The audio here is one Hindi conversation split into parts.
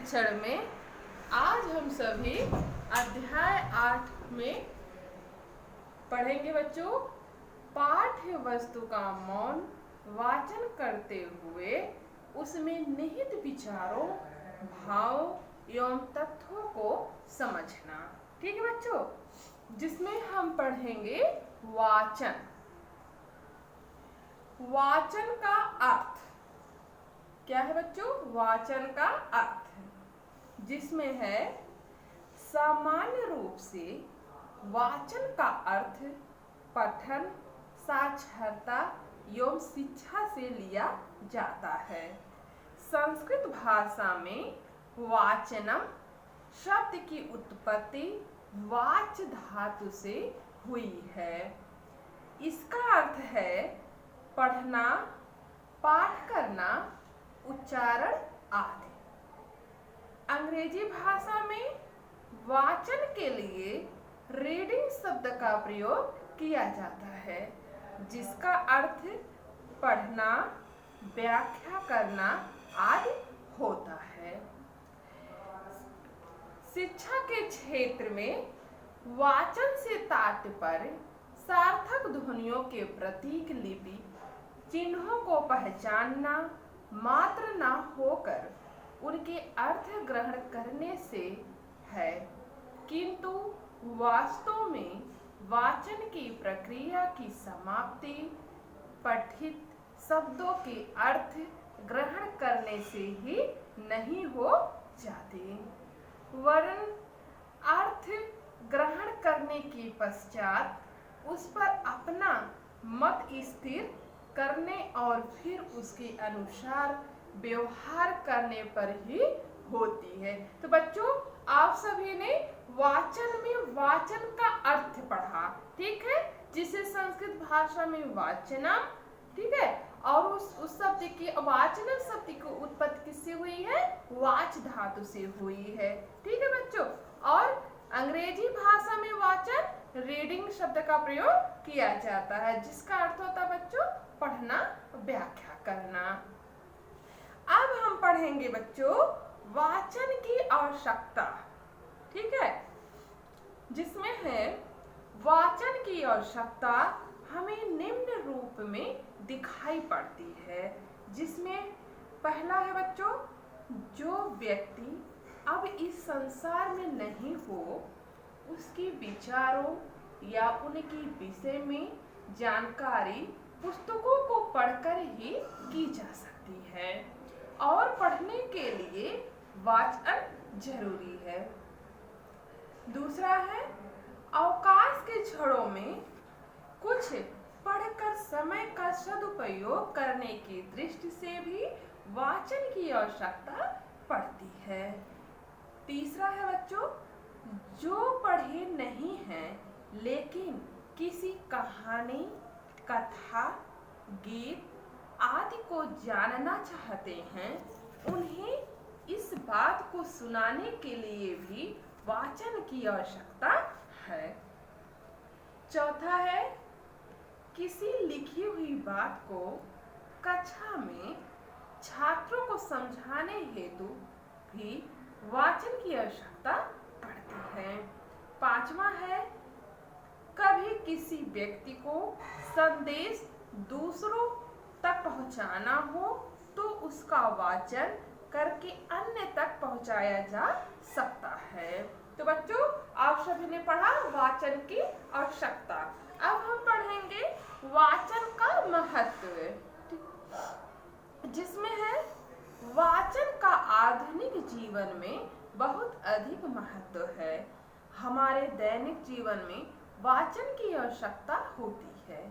शिक्षण में आज हम सभी अध्याय 8 में पढ़ेंगे बच्चों। पाठ्य वस्तु का मौन वाचन करते हुए उसमें निहित विचारों, भावों एवं तथ्यों को समझना। ठीक है बच्चों, जिसमें हम पढ़ेंगे वाचन। वाचन का अर्थ क्या है बच्चों? वाचन का अर्थ जिसमें है सामान्य रूप से वाचन का अर्थ पठन, साक्षरता एवं शिक्षा से लिया जाता है। संस्कृत भाषा में वाचनम शब्द की उत्पत्ति वाच धातु से हुई है। इसका अर्थ है पढ़ना, पाठ करना, उच्चारण आदि। अंग्रेजी भाषा में वाचन के लिए रीडिंग शब्द का प्रयोग किया जाता है, जिसका अर्थ पढ़ना, व्याख्या करना आदि होता है। शिक्षा के क्षेत्र में वाचन से तात्पर्य सार्थक ध्वनियों के प्रतीक लिपि चिन्हों को पहचानना मात्र न होकर उनके अर्थ ग्रहण करने से है, किंतु वास्तव में वाचन की प्रक्रिया की समाप्ति पठित शब्दों के अर्थ ग्रहण करने से ही नहीं हो जाती, वरन अर्थ ग्रहण करने के पश्चात उस पर अपना मत स्थिर करने और फिर उसके अनुसार व्यवहार करने पर ही होती है। तो बच्चों, आप सभी ने वाचन में वाचन का अर्थ पढ़ा, ठीक है, जिसे संस्कृत भाषा में वाचनम, ठीक है, और उस शब्द की वाचनम शब्द की उत्पत्ति किससे हुई है? वाच धातु से हुई है। ठीक है बच्चों, और अंग्रेजी भाषा में वाचन रीडिंग शब्द का प्रयोग किया जाता है, जिसका अर्थ होता है बच्चों पढ़ना, व्याख्या करना। अब हम पढ़ेंगे बच्चों वाचन की आवश्यकता, ठीक है, जिसमें है वाचन की आवश्यकता हमें निम्न रूप में दिखाई पड़ती है, जिसमें पहला है बच्चों, जो व्यक्ति अब इस संसार में नहीं हो उसके विचारों या उनके विषय में जानकारी पुस्तकों को पढ़कर ही की जा सकती है, और पढ़ने के लिए वाचन जरूरी है। दूसरा है अवकाश के क्षणों में कुछ पढ़कर समय का सदुपयोग करने की दृष्टि से भी वाचन की आवश्यकता पड़ती है। तीसरा है बच्चों, जो पढ़े नहीं हैं लेकिन किसी कहानी, कथा, गीत आदि को जानना चाहते हैं, उन्हें इस बात को सुनाने के लिए भी वाचन की आवश्यकता है। चौथा है किसी लिखी हुई बात को कक्षा में छात्रों को समझाने हेतु भी वाचन की आवश्यकता पड़ती है। पांचवा है कभी किसी व्यक्ति को संदेश दूसरों तक पहुंचाना हो तो उसका वाचन करके अन्य तक पहुंचाया जा सकता है। तो बच्चों, आप सभी ने पढ़ा वाचन की आवश्यकता। अब हम पढ़ेंगे वाचन का महत्व, जिसमें है वाचन का आधुनिक जीवन में बहुत अधिक महत्व है। हमारे दैनिक जीवन में वाचन की आवश्यकता होती है।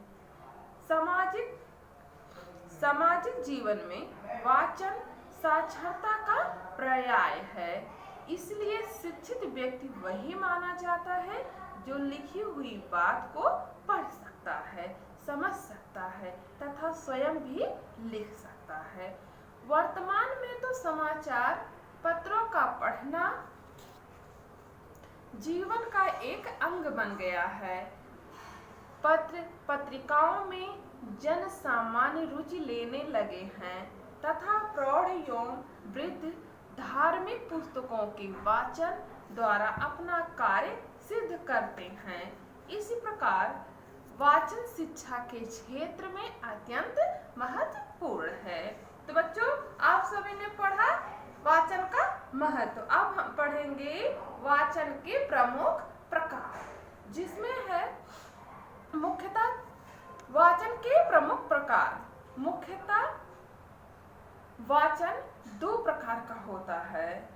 सामाजिक जीवन में वाचन साक्षरता का पर्याय है, इसलिए शिक्षित व्यक्ति वही माना जाता है जो लिखी हुई बात को पढ़ सकता है, समझ सकता है तथा स्वयं भी लिख सकता है। वर्तमान में तो समाचार पत्रों का पढ़ना जीवन का एक अंग बन गया है। पत्र पत्रिकाओं में जन सामान्य रुचि लेने लगे हैं तथा प्रौढ़ एवं वृद्ध धार्मिक पुस्तकों के वाचन द्वारा अपना कार्य सिद्ध करते हैं। इसी प्रकार वाचन शिक्षा के क्षेत्र में अत्यंत महत्वपूर्ण है। तो बच्चों, आप सभी ने पढ़ा वाचन का महत्व। अब हम पढ़ेंगे वाचन के प्रमुख प्रकार, जिसमें है मुख्यतः वाचन के प्रमुख प्रकार। मुख्यतः वाचन दो प्रकार का होता है।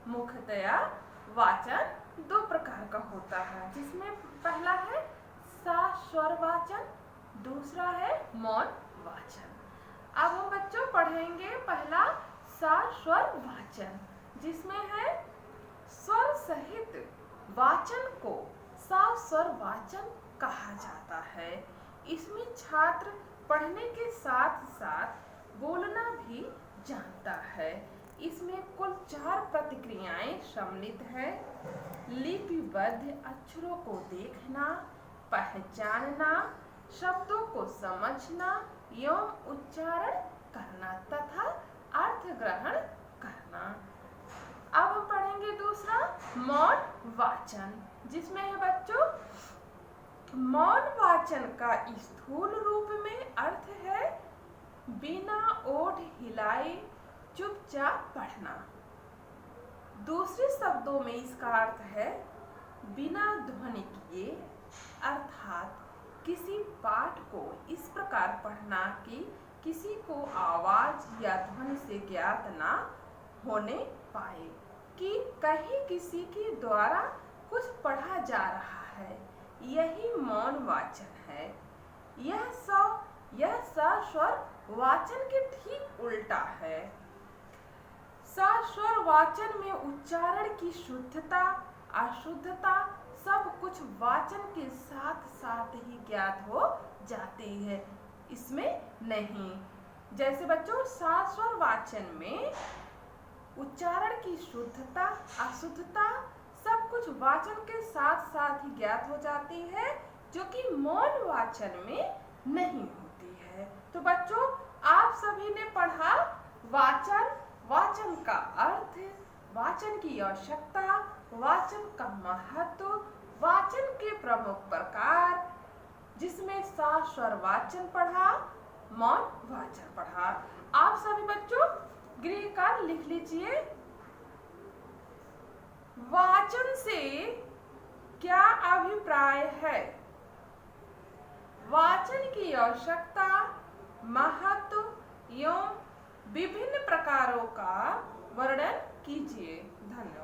मुख्यतया वाचन दो प्रकार का होता है, जिसमें पहला है सा-स्वर वाचन, दूसरा है मौन वाचन। अब हम बच्चों पढ़ेंगे पहला सा-स्वर वाचन, जिसमें है स्वर सहित वाचन को सा-स्वर वाचन कहा जाता है। इसमें छात्र पढ़ने के साथ साथ बोलना भी जानता है। इसमें कुल 4 प्रतिक्रियाएं सम्मिलित हैं। लिपिबद्ध अक्षरों को देखना, पहचानना, शब्दों को समझना एवं उच्चारण करना तथा अर्थ ग्रहण करना। अब हम पढ़ेंगे दूसरा मौन वाचन, जिसमें है बच्चों मौन वाचन का स्थूल रूप में अर्थ है बिना ओठ हिलाए चुपचाप पढ़ना। दूसरे शब्दों में इसका अर्थ है बिना ध्वनि किए, अर्थात किसी पाठ को इस प्रकार पढ़ना कि किसी को आवाज या ध्वनि से ज्ञात ना होने पाए कि कहीं किसी के द्वारा कुछ पढ़ा जा रहा है। यही मौन वाचन है। यह सा-स्वर वाचन के ठीक उल्टा है। सा-स्वर वाचन में उच्चारण की शुद्धता, अशुद्धता सब कुछ वाचन के साथ साथ ही ज्ञात हो जाती है, इसमें नहीं। जैसे बच्चों सा-स्वर वाचन में उच्चारण की शुद्धता, अशुद्धता सब कुछ वाचन के साथ साथ ही ज्ञात हो जाती है, जो कि मौन वाचन में नहीं होती है। तो बच्चों, आप सभी ने पढ़ा वाचन, वाचन का अर्थ, वाचन की आवश्यकता, वाचन का महत्व, वाचन के प्रमुख प्रकार, जिसमें सा-स्वर वाचन पढ़ा, मौन वाचन पढ़ा। आप सभी बच्चों गृह कार्य लिख लीजिए। वाचन से क्या अभिप्राय है? वाचन की आवश्यकता, महत्व एवं विभिन्न प्रकारों का वर्णन कीजिए। धन्यवाद।